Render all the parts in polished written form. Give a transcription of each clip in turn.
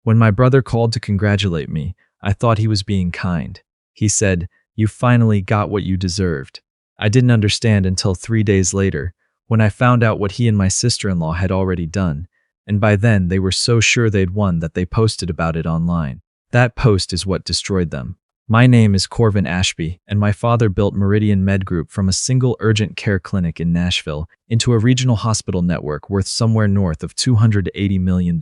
When my brother called to congratulate me, I thought he was being kind. He said, "You finally got what you deserved." I didn't understand until 3 days later, when I found out what he and my sister-in-law had already done, and by then they were so sure they'd won that they posted about it online. That post is what destroyed them. My name is Corvin Ashby, and my father built Meridian Med Group from a single urgent care clinic in Nashville into a regional hospital network worth somewhere north of $280 million.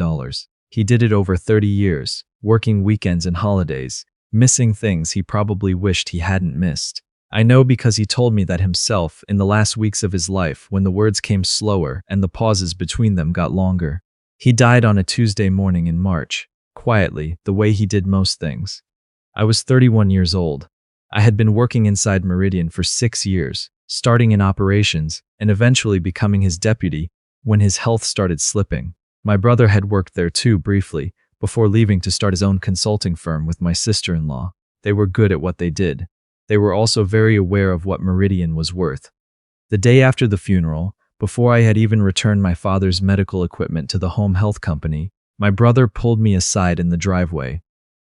He did it over 30 years, working weekends and holidays, missing things he probably wished he hadn't missed. I know because he told me that himself in the last weeks of his life when the words came slower and the pauses between them got longer. He died on a Tuesday morning in March, quietly, the way he did most things. I was 31 years old. I had been working inside Meridian for 6 years, starting in operations and eventually becoming his deputy when his health started slipping. My brother had worked there too briefly before leaving to start his own consulting firm with my sister-in-law. They were good at what they did. They were also very aware of what Meridian was worth. The day after the funeral, before I had even returned my father's medical equipment to the home health company, my brother pulled me aside in the driveway.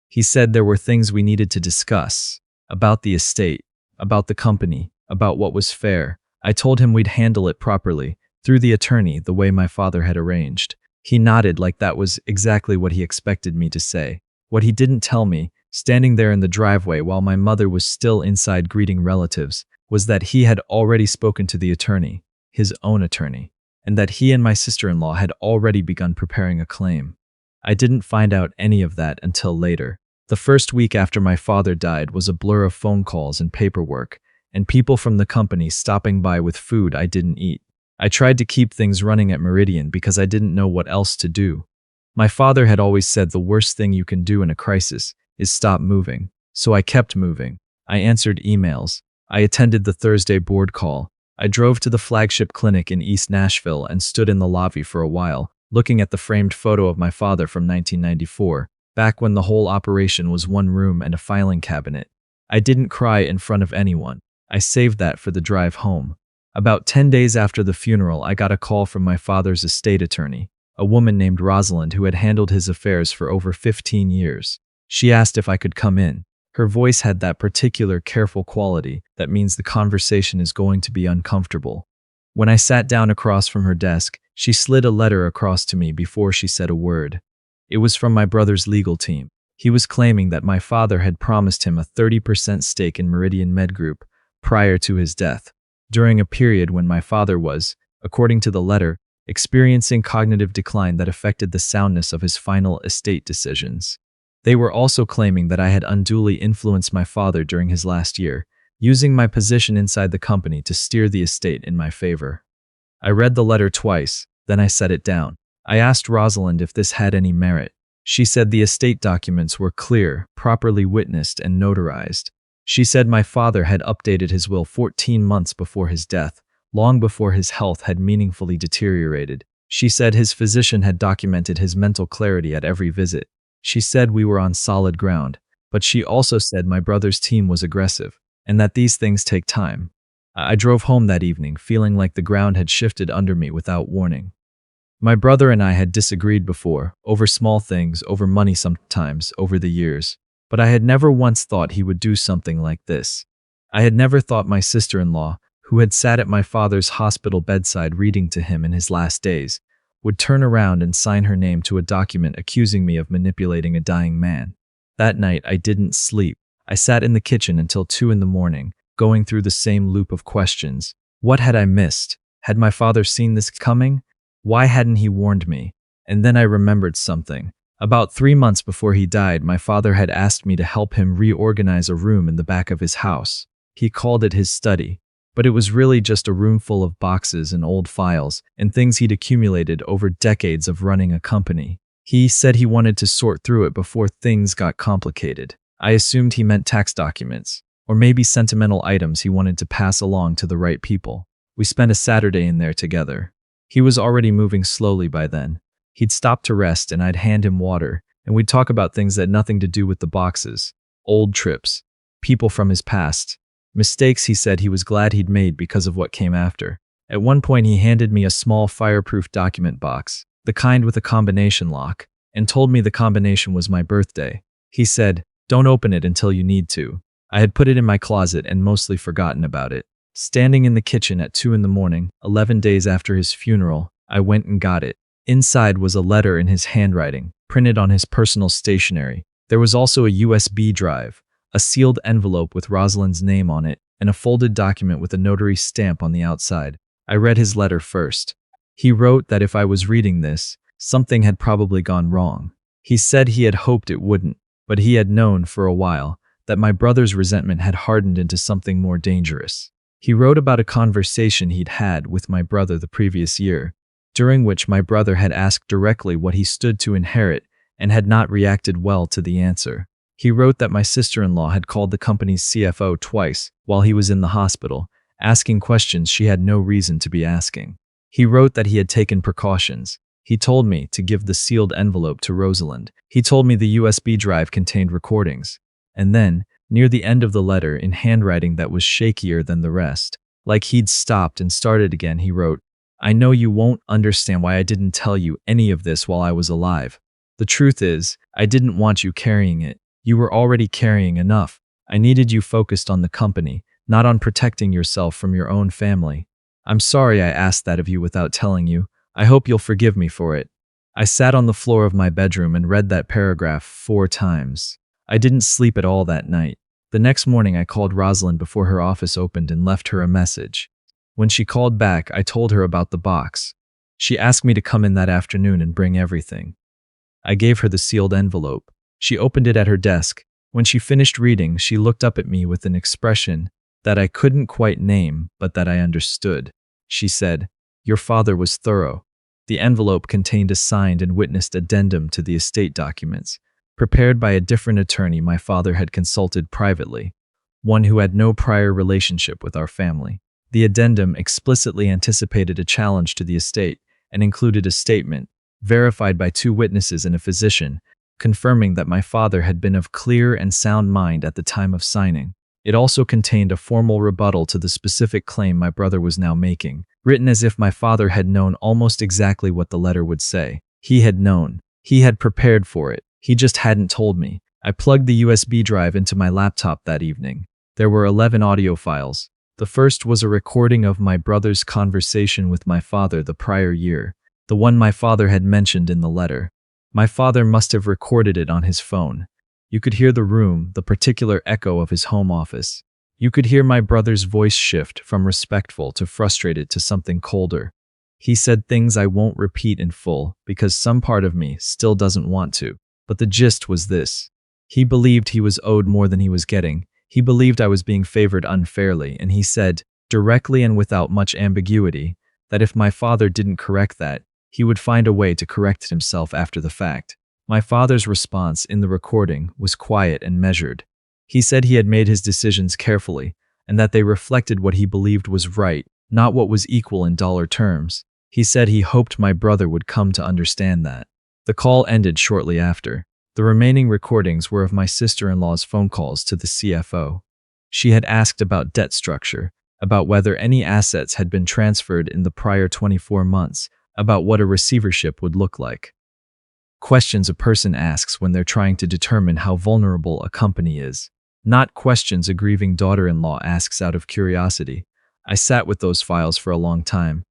He said there were things we needed to discuss, about the estate, about the company, about what was fair. I told him we'd handle it properly, through the attorney, the way my father had arranged. He nodded like that was exactly what he expected me to say. What he didn't tell me, standing there in the driveway while my mother was still inside greeting relatives, was that he had already spoken to the attorney, his own attorney, and that he and my sister-in-law had already begun preparing a claim. I didn't find out any of that until later. The first week after my father died was a blur of phone calls and paperwork, and people from the company stopping by with food I didn't eat. I tried to keep things running at Meridian because I didn't know what else to do. My father had always said the worst thing you can do in a crisis is stop moving. So I kept moving. I answered emails. I attended the Thursday board call. I drove to the flagship clinic in East Nashville and stood in the lobby for a while, looking at the framed photo of my father from 1994, back when the whole operation was one room and a filing cabinet. I didn't cry in front of anyone. I saved that for the drive home. About 10 days after the funeral, I got a call from my father's estate attorney, a woman named Rosalind who had handled his affairs for over 15 years. She asked if I could come in. Her voice had that particular careful quality that means the conversation is going to be uncomfortable. When I sat down across from her desk, she slid a letter across to me before she said a word. It was from my brother's legal team. He was claiming that my father had promised him a 30% stake in Meridian Med Group prior to his death, during a period when my father was, according to the letter, experiencing cognitive decline that affected the soundness of his final estate decisions. They were also claiming that I had unduly influenced my father during his last year, using my position inside the company to steer the estate in my favor. I read the letter twice, then I set it down. I asked Rosalind if this had any merit. She said the estate documents were clear, properly witnessed, and notarized. She said my father had updated his will 14 months before his death, long before his health had meaningfully deteriorated. She said his physician had documented his mental clarity at every visit. She said we were on solid ground, but she also said my brother's team was aggressive, and that these things take time. I drove home that evening feeling like the ground had shifted under me without warning. My brother and I had disagreed before, over small things, over money sometimes, over the years, but I had never once thought he would do something like this. I had never thought my sister-in-law, who had sat at my father's hospital bedside reading to him in his last days, would turn around and sign her name to a document accusing me of manipulating a dying man. That night, I didn't sleep. I sat in the kitchen until 2 in the morning, going through the same loop of questions. What had I missed? Had my father seen this coming? Why hadn't he warned me? And then I remembered something. About 3 months before he died, my father had asked me to help him reorganize a room in the back of his house. He called it his study, but it was really just a room full of boxes and old files and things he'd accumulated over decades of running a company. He said he wanted to sort through it before things got complicated. I assumed he meant tax documents, or maybe sentimental items he wanted to pass along to the right people. We spent a Saturday in there together. He was already moving slowly by then. He'd stop to rest and I'd hand him water, and we'd talk about things that had nothing to do with the boxes, old trips, people from his past, mistakes he said he was glad he'd made because of what came after. At one point he handed me a small fireproof document box, the kind with a combination lock. and told me the combination was my birthday. He said, "Don't open it until you need to." I had put it in my closet and mostly forgotten about it. Standing in the kitchen at 2 in the morning, 11 days after his funeral, I went and got it. Inside was a letter in his handwriting, printed on his personal stationery. There was also a USB drive, a sealed envelope with Rosalind's name on it, and a folded document with a notary stamp on the outside. I read his letter first. He wrote that if I was reading this, something had probably gone wrong. He said he had hoped it wouldn't, but he had known for a while that my brother's resentment had hardened into something more dangerous. He wrote about a conversation he'd had with my brother the previous year, during which my brother had asked directly what he stood to inherit and had not reacted well to the answer. He wrote that my sister-in-law had called the company's CFO twice while he was in the hospital, asking questions she had no reason to be asking. He wrote that he had taken precautions. He told me to give the sealed envelope to Rosalind. He told me the USB drive contained recordings. And then, near the end of the letter, in handwriting that was shakier than the rest, like he'd stopped and started again, he wrote, "I know you won't understand why I didn't tell you any of this while I was alive. The truth is, I didn't want you carrying it. You were already carrying enough. I needed you focused on the company, not on protecting yourself from your own family. I'm sorry I asked that of you without telling you. I hope you'll forgive me for it." I sat on the floor of my bedroom and read that paragraph 4 times. I didn't sleep at all that night. The next morning I called Rosalind before her office opened and left her a message. When she called back, I told her about the box. She asked me to come in that afternoon and bring everything. I gave her the sealed envelope. She opened it at her desk. When she finished reading, she looked up at me with an expression that I couldn't quite name, but that I understood. She said, "Your father was thorough." The envelope contained a signed and witnessed addendum to the estate documents, prepared by a different attorney my father had consulted privately, one who had no prior relationship with our family. The addendum explicitly anticipated a challenge to the estate and included a statement, verified by 2 witnesses and a physician, confirming that my father had been of clear and sound mind at the time of signing. It also contained a formal rebuttal to the specific claim my brother was now making, written as if my father had known almost exactly what the letter would say. He had known. He had prepared for it. He just hadn't told me. I plugged the USB drive into my laptop that evening. There were 11 audio files. The first was a recording of my brother's conversation with my father the prior year, the one my father had mentioned in the letter. My father must have recorded it on his phone. You could hear the room, the particular echo of his home office. You could hear my brother's voice shift from respectful to frustrated to something colder. He said things I won't repeat in full because some part of me still doesn't want to. But the gist was this. He believed he was owed more than he was getting. He believed I was being favored unfairly, and he said, directly and without much ambiguity, that if my father didn't correct that, he would find a way to correct it himself after the fact. My father's response in the recording was quiet and measured. He said he had made his decisions carefully, and that they reflected what he believed was right, not what was equal in dollar terms. He said he hoped my brother would come to understand that. The call ended shortly after. The remaining recordings were of my sister-in-law's phone calls to the CFO. She had asked about debt structure, about whether any assets had been transferred in the prior 24 months, about what a receivership would look like. Questions a person asks when they're trying to determine how vulnerable a company is. Not questions a grieving daughter-in-law asks out of curiosity. I sat with those files for a long time.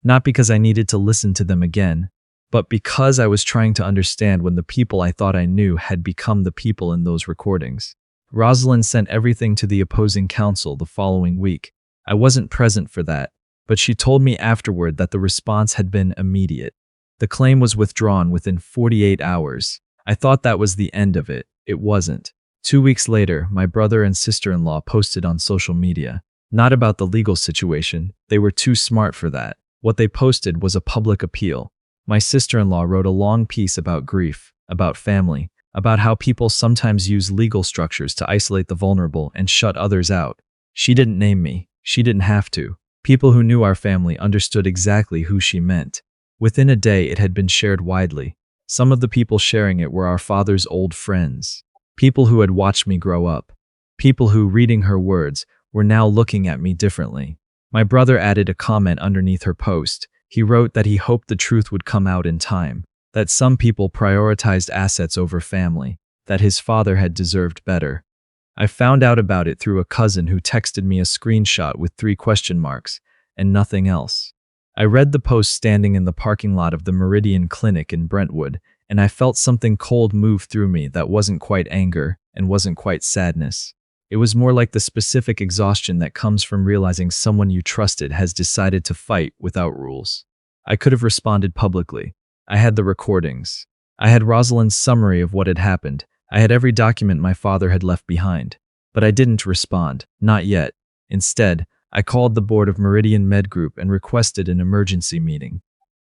Not because I needed to listen to them again, but because I was trying to understand when the people I thought I knew had become the people in those recordings. Rosalind sent everything to the opposing counsel the following week. I wasn't present for that, but she told me afterward that the response had been immediate. The claim was withdrawn within 48 hours. I thought that was the end of it. It wasn't. 2 weeks later, my brother and sister-in-law posted on social media. Not about the legal situation. They were too smart for that. What they posted was a public appeal. My sister-in-law wrote a long piece about grief, about family, about how people sometimes use legal structures to isolate the vulnerable and shut others out. She didn't name me. She didn't have to. People who knew our family understood exactly who she meant. Within a day, it had been shared widely. Some of the people sharing it were our father's old friends. People who had watched me grow up. People who, reading her words, were now looking at me differently. My brother added a comment underneath her post. He wrote that he hoped the truth would come out in time, that some people prioritized assets over family, that his father had deserved better. I found out about it through a cousin who texted me a screenshot with 3 question marks and nothing else. I read the post standing in the parking lot of the Meridian Clinic in Brentwood, and I felt something cold move through me that wasn't quite anger and wasn't quite sadness. It was more like the specific exhaustion that comes from realizing someone you trusted has decided to fight without rules. I could have responded publicly. I had the recordings. I had Rosalind's summary of what had happened. I had every document my father had left behind. But I didn't respond. Not yet. Instead, I called the board of Meridian Med Group and requested an emergency meeting.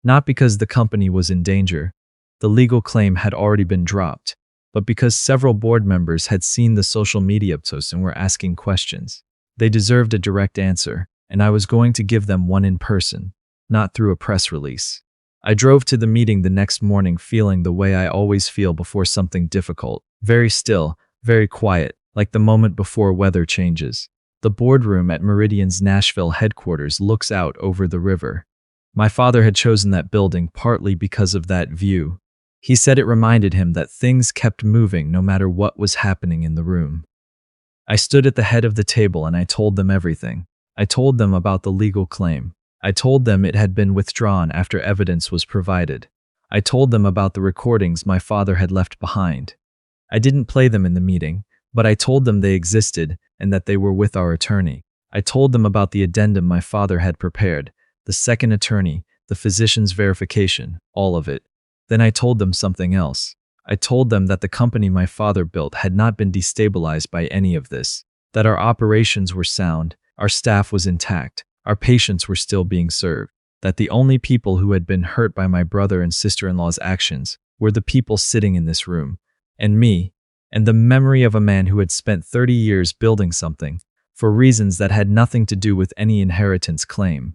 Not because the company was in danger. The legal claim had already been dropped, but because several board members had seen the social media posts and were asking questions. They deserved a direct answer, and I was going to give them one in person, not through a press release. I drove to the meeting the next morning feeling the way I always feel before something difficult, very still, very quiet, like the moment before weather changes. The boardroom at Meridian's Nashville headquarters looks out over the river. My father had chosen that building partly because of that view. He said it reminded him that things kept moving no matter what was happening in the room. I stood at the head of the table and I told them everything. I told them about the legal claim. I told them it had been withdrawn after evidence was provided. I told them about the recordings my father had left behind. I didn't play them in the meeting, but I told them they existed and that they were with our attorney. I told them about the addendum my father had prepared, the second attorney, the physician's verification, all of it. Then I told them something else. I told them that the company my father built had not been destabilized by any of this, that our operations were sound, our staff was intact, our patients were still being served, that the only people who had been hurt by my brother and sister-in-law's actions were the people sitting in this room, and me, and the memory of a man who had spent 30 years building something, for reasons that had nothing to do with any inheritance claim.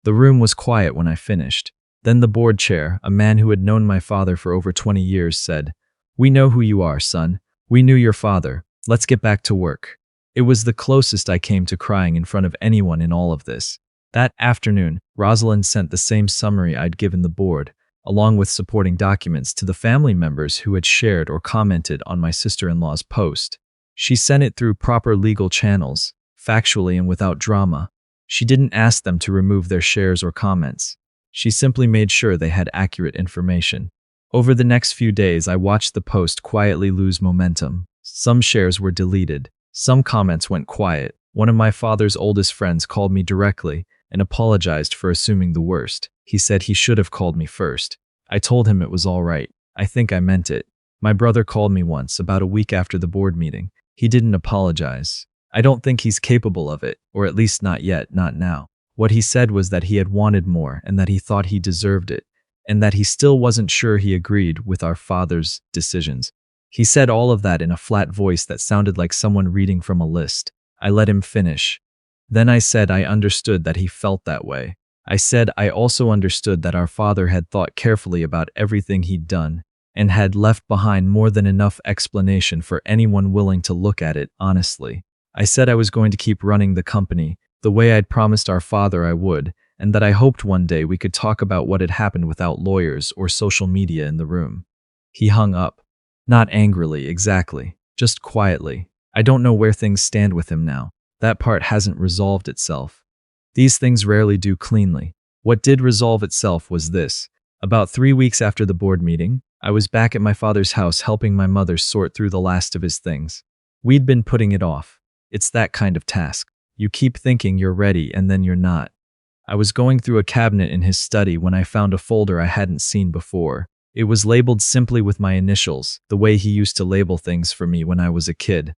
The room was quiet when I finished. Then the board chair, a man who had known my father for over 20 years, said, "We know who you are, son. We knew your father. Let's get back to work." It was the closest I came to crying in front of anyone in all of this. That afternoon, Rosalind sent the same summary I'd given the board, along with supporting documents to the family members who had shared or commented on my sister-in-law's post. She sent it through proper legal channels, factually and without drama. She didn't ask them to remove their shares or comments. She simply made sure they had accurate information. Over the next few days, I watched the post quietly lose momentum. Some shares were deleted. Some comments went quiet. One of my father's oldest friends called me directly and apologized for assuming the worst. He said he should have called me first. I told him it was all right. I think I meant it. My brother called me once, about a week after the board meeting. He didn't apologize. I don't think he's capable of it, or at least not yet, not now. What he said was that he had wanted more and that he thought he deserved it, and that he still wasn't sure he agreed with our father's decisions. He said all of that in a flat voice that sounded like someone reading from a list. I let him finish. Then I said I understood that he felt that way. I said I also understood that our father had thought carefully about everything he'd done and had left behind more than enough explanation for anyone willing to look at it honestly. I said I was going to keep running the company the way I'd promised our father I would, and that I hoped one day we could talk about what had happened without lawyers or social media in the room. He hung up. Not angrily, exactly, just quietly. I don't know where things stand with him now. That part hasn't resolved itself. These things rarely do cleanly. What did resolve itself was this. About 3 weeks after the board meeting, I was back at my father's house helping my mother sort through the last of his things. We'd been putting it off. It's that kind of task. You keep thinking you're ready and then you're not. I was going through a cabinet in his study when I found a folder I hadn't seen before. It was labeled simply with my initials, the way he used to label things for me when I was a kid.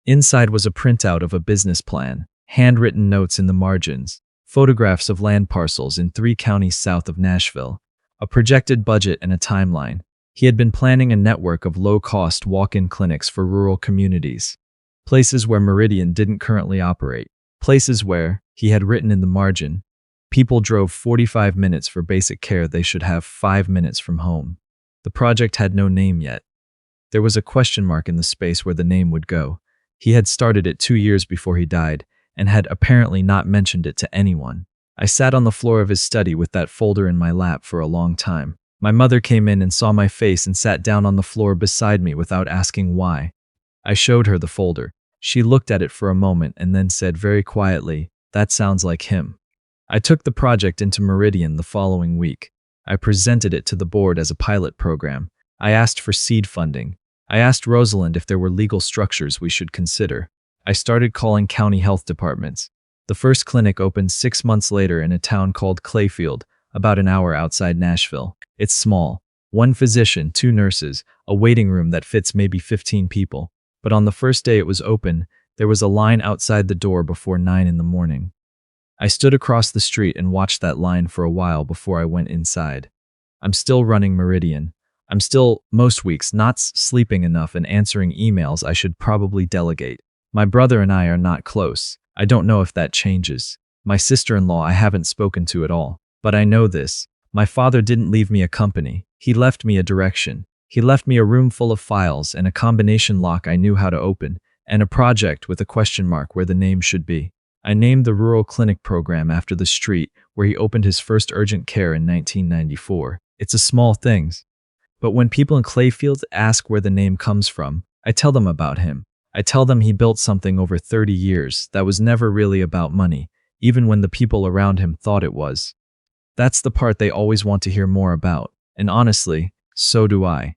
Inside was a printout of a business plan, handwritten notes in the margins, photographs of land parcels in 3 counties south of Nashville, a projected budget and a timeline. He had been planning a network of low-cost walk-in clinics for rural communities. Places where Meridian didn't currently operate. Places where, he had written in the margin, people drove 45 minutes for basic care they should have 5 minutes from home. The project had no name yet. There was a question mark in the space where the name would go. He had started it 2 years before he died and had apparently not mentioned it to anyone. I sat on the floor of his study with that folder in my lap for a long time. My mother came in and saw my face and sat down on the floor beside me without asking why. I showed her the folder. She looked at it for a moment and then said very quietly, "That sounds like him." I took the project into Meridian the following week. I presented it to the board as a pilot program. I asked for seed funding. I asked Rosalind if there were legal structures we should consider. I started calling county health departments. The first clinic opened 6 months later in a town called Clayfield, about an hour outside Nashville. It's small. One physician, 2 nurses, a waiting room that fits maybe 15 people. But on the first day it was open, there was a line outside the door before 9 in the morning. I stood across the street and watched that line for a while before I went inside. I'm still running Meridian. I'm still, most weeks, not sleeping enough and answering emails I should probably delegate. My brother and I are not close. I don't know if that changes. My sister-in-law I haven't spoken to at all. But I know this. My father didn't leave me a company. He left me a direction. He left me a room full of files and a combination lock I knew how to open, and a project with a question mark where the name should be. I named the rural clinic program after the street where he opened his first urgent care in 1994. It's a small thing. But when people in Clayfield ask where the name comes from, I tell them about him. I tell them he built something over 30 years that was never really about money, even when the people around him thought it was. That's the part they always want to hear more about, and honestly, so do I.